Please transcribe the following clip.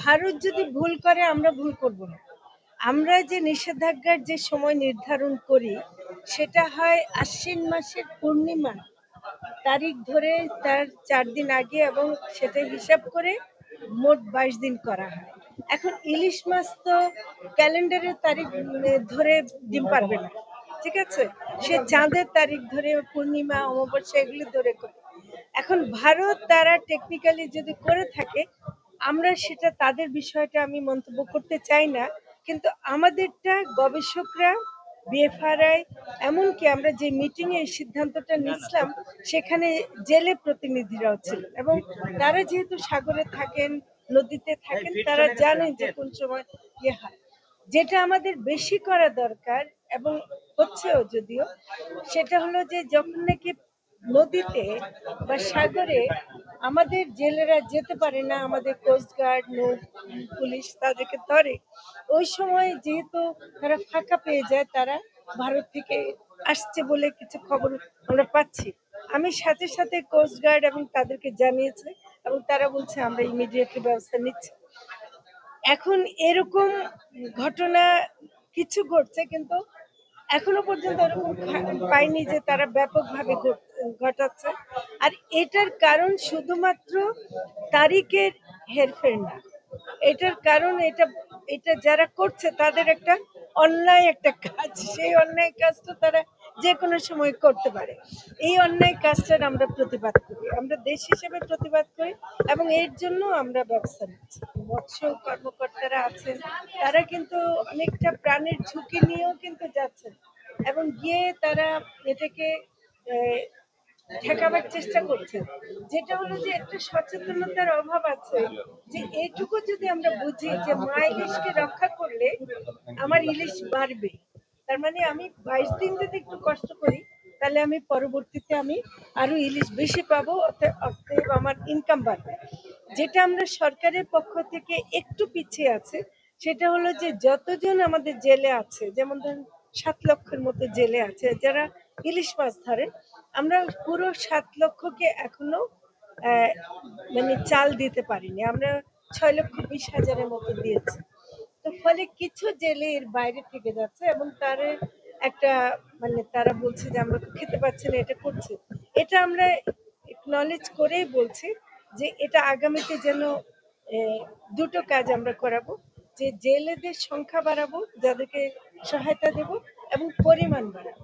ভারত যদি ভুল করে আমরা ভুল করব না। আমরা যে নিষেধাজ্ঞার যে সময় নির্ধারণ করি সেটা হয় আশ্বিন মাসের পূর্ণিমা তারিখ ধরে তার 4 দিন আগে এবং সেটা হিসাব করে মোট 22 দিন করা হয়। এখন ইলিশ মাছ তো ক্যালেন্ডারের তারিখ ধরে ডিম পারবে না, ঠিক আছে? সে চাঁদের তারিখ ধরে পূর্ণিমা অমাবস্যা এগুলি ধরে করে। এখন ভারত তারা টেকনিক্যালি যদি করে থাকে আমরা সেটা তাদের বিষয়টা আমি মন্তব্য করতে চাই না, কিন্তু আমাদেরটা গবেষকরা বিএফআরআই এমনকি আমরা যে মিটিং এ সিদ্ধান্তটা নিচ্ছিলাম সেখানে জেলে প্রতিনিধিরাও ছিলেন এবং তারা যেহেতু সাগরে থাকেন নদীতে থাকেন তারা জানেন যে কোন সময় ইয়ে হয়। যেটা আমাদের বেশি করা দরকার এবং হচ্ছেও যদিও, সেটা হলো যে যখন নাকি নদীতে বা সাগরে আমাদের জেলেরা যেতে পারে না, আমাদের কোস্টগার্ড পুলিশ তাদেরকে ধরে, ওই সময় যেহেতু তারা ফাঁকা পেয়ে যায় তারা ভারত থেকে আসছে বলে কিছু খবর আমরা পাচ্ছি। আমি সাথে সাথে কোস্টগার্ড এবং তাদেরকে জানিয়েছি এবং তারা বলছে আমরা ইমিডিয়েটলি ব্যবস্থা নিচ্ছি। এখন এরকম ঘটনা কিছু ঘটছে কিন্তু এখনো পর্যন্ত এরকম পাইনি যে তারা ব্যাপকভাবে ঘটাচ্ছে। আর এটার কারণ শুধুমাত্র তারিখের হেরফের না, এটার কারণ এটা এটা যারা করছে তাদের একটা অন্যায় একটা কাজ, সেই অন্যায় কাজটা তারা যে কোনো সময় করতে পারে। এই অন্যায় কাজটার আমরা প্রতিবাদ করি, আমরা দেশ হিসেবে প্রতিবাদ করি এবং এর জন্য আমরা ব্যবস্থা নিচ্ছি। মৎস্য কর্মকর্তারা আছেন তারা কিন্তু অনেকটা প্রাণের ঝুঁকি নিয়েও কিন্তু যাচ্ছেন এবং গিয়ে তারা এটাকে ঠেকাবার চেষ্টা করছেন। যেটা হলো যে একটা সচেতনতার অভাব আছে, যে এইটুকু যদি আমরা বুঝি যে মা ইলিশকে রক্ষা করলে আমার ইলিশ বাড়বে, তার মানে আমি 22 দিন যদি একটু কষ্ট করি তাহলে আমি পরবর্তীতে আমি আরো ইলিশ বেশি পাবো, অতএব আমার ইনকাম বাড়বে। যেটা আমরা সরকারের পক্ষ থেকে একটু পিছিয়ে আছে সেটা হলো যে যতজন আমাদের জেলে আছে, যেমন ধরুন 7 লক্ষের মতো জেলে আছে যারা ইলিশ মাছ ধরে, আমরা পুরো 7 লক্ষকে এখনো মানে চাল দিতে পারিনি, আমরা 6,20,000-এর মতো দিয়েছি। তো ফলে কিছু জেলে এর বাইরে থেকে যাচ্ছে এবং তার একটা মানে তারা বলছে যে আমরা তো খেতে পাচ্ছি না, এটা করছে। এটা আমরা একনলেজ করেই বলছি যে এটা আগামীতে যেন দুটো কাজ আমরা করাবো, যে জেলেদের সংখ্যা বাড়াবো, যাদেরকে সহায়তা দেব এবং পরিমাণ বাড়াবো।